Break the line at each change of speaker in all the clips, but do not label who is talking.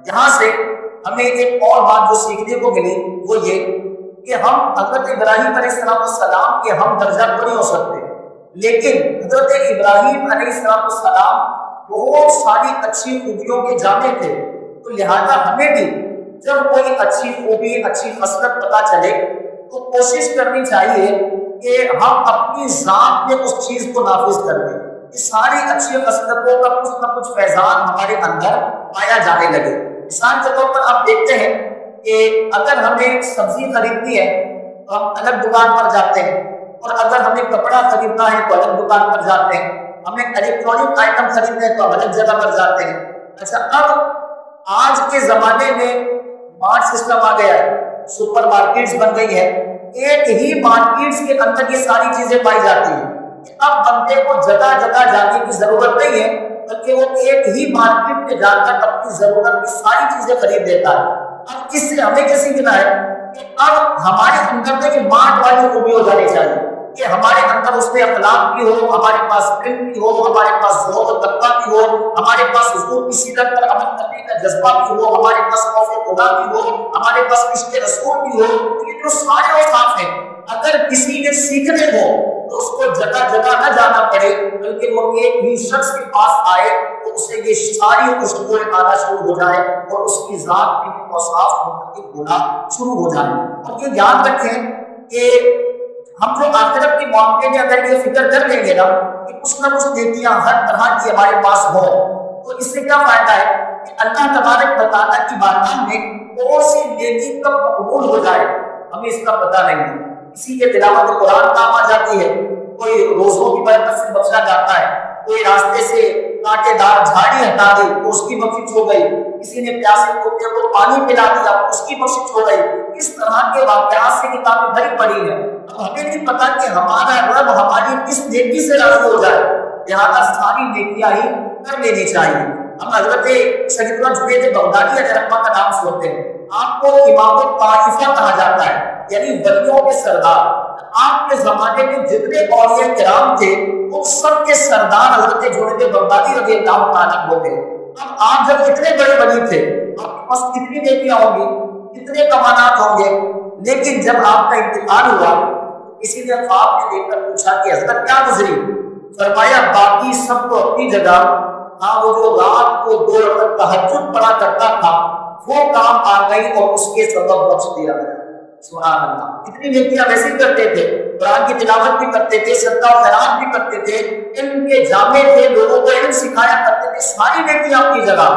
یہاں سے ہمیں ایک اور بات جو سیکھنے کو ملی وہ یہ کہ ہم حضرت ابراہیم علیہ السلام کے ہم درجہ تو نہیں ہو سکتے، لیکن حضرت ابراہیم علیہ السلام بہت ساری اچھی خوبیوں کے جامع تھے، تو لہذا ہمیں بھی جب کوئی اچھی خوبی اچھی خصلت پتہ چلے تو کوشش کرنی چاہیے کہ ہم اپنی ذات میں اس چیز کو نافذ کر دیں، کہ ساری اچھی خصلتوں کا کچھ نہ کچھ فیضان ہمارے اندر پایا جانے لگے۔ مثال کے طور پر آپ دیکھتے ہیں کہ اگر ہمیں سبزی خریدنی ہے تو ہم الگ دکان پر جاتے ہیں، اور اگر ہمیں کپڑا خریدنا ہے تو الگ دکان پر جاتے ہیں، ہمیں الیکٹرانک آئٹم خریدنا ہے تو ہم الگ جگہ پر جاتے ہیں۔ اچھا، اب آج کے زمانے میں مارٹ سسٹم آ گیا ہے، سپر مارکیٹس بن گئی ہے، ایک ہی مارکیٹس کے اندر یہ ساری چیزیں پائی جاتی ہیں۔ اب بندے کو جگہ جگہ جانے کی ضرورت نہیں ہے، بلکہ وہ ایک ہی مارکیٹ میں جا کر اپنی ضرورت کی ساری چیزیں خرید لیتا ہے۔ اب اس سے ہمیں کیا سیکھنا ہے کہ اب ہمارے اندر میں یہ مارٹ والی خوبی ہو جانی چاہیے کہ ہمارے اندر اس میں اخلاق بھی ہو، ہمارے پاس علم بھی ہو، ہمارے پاس ذوق و تقویٰ بھی ہو، ہمارے پاس حضور کی سیرت پر عمل کرنے کا جذبہ بھی ہو، ہمارے پاس خوف خدا بھی ہو، ہمارے پاس عشق رسول بھی ہو۔ یہ جو سارے اوصاف ہیں اگر کسی نے سیکھنے ہو تو اس کو جگہ جگہ نہ جانا پڑے، بلکہ وہ ایک ہی شخص کے پاس آئے تو اسے یہ ساری خوشبوئیں آنا شروع ہو جائے اور اس کی ذات کی اوصاف منتخب ہونا شروع ہو جائے۔ اور یہ یاد رکھیں کہ ہم جو آخرت کے معاملے میں اگر یہ فکر کر لیں گے نا کہ کچھ نہ کچھ نیکیاں ہر طرح کی ہمارے پاس ہو، تو اس سے کیا فائدہ ہے کہ اللہ تبارک و تعالیٰ کی بارگاہ میں کون سی نیکی کب قبول ہو جائے ہمیں اس کا پتہ نہیں ہے۔ کسی کے تلاوت قرآن کام آ جاتی ہے، کوئی روزوں کی برکت سے بچنا جاتا ہے، کوئی راستے سے کانٹے دار جھاڑی ہٹا دی تو اس کی بخشش ہو گئی، کسی نے پیاسے کتے کو پانی پلا دیا اس کی بخشش ہو گئی۔ اس طرح کے واقعات سے کتابیں بھری پڑی ہیں۔ اب ہمیں نہیں پتا کہ ہمارا رب ہماری کس نیکی سے راضی ہو جائے، لہٰذا ساری نیکیاں ہی کر لینی چاہیے۔ ہم حضرت سیدنا جنید بغدادی علیہ رحمہ کا نام سنتے ہیں، آپ کو امام الطائفہ کہا جاتا ہے، یعنی ولیوں کے سردار۔ آپ کے زمانے میں جتنے اولیاء کرام تھے وہ سب کے سردار حضرت جنید بغدادی رضی اللہ تعالیٰ عنہ تھے۔ اب آپ جب اتنے بڑے ولی تھے آپ کے پاس کتنی نیکیاں ہوں گی، کتنے کمانات ہوں گے، لیکن جب آپ کا انتقال ہوا کسی نے خواب میں دیکھ کر پوچھا کہ حضرت کیا گزری؟ فرمایا باقی سب تو اپنی جگہ، ہاں وہ جو رات کو 2 رکعت تہجد پڑھا کرتا تھا وہ کام آ گئی اور اس کے سبب بخش دیا گیا۔ سبحان اللہ، کتنی نیکیاں ویسے کرتے تھے، قرآن کی تلاوت بھی کرتے تھے، صدقہ و خیرات بھی کرتے تھے، علم کے جامع تھے، لوگوں کو علم سکھایا کرتے تھے، ساری نیکیاں اپنی جگہ،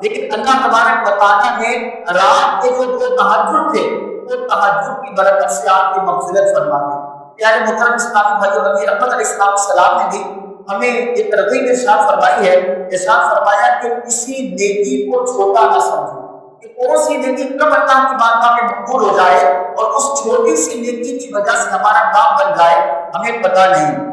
لیکن اللہ تبارک و تعالیٰ نے رات کے جو 2 تہجد تھے وہ تہجد کی برکت سے آپ کی مغفرت فرما دی۔ پیارے محترم اسلامی بھائیو، نبی رحمت علیہ السلام نے بھی ہمیں ایک ترغیب ارشاد فرمائی ہے، ارشاد فرمایا کہ کسی نیکی کو چھوٹا نہ سمجھو، کہ کون سی نیکی کب اللہ کی بارگاہ میں مقبول ہو جائے اور اس چھوٹی سی نیکی کی وجہ سے ہمارا نام بن جائے ہمیں پتہ نہیں۔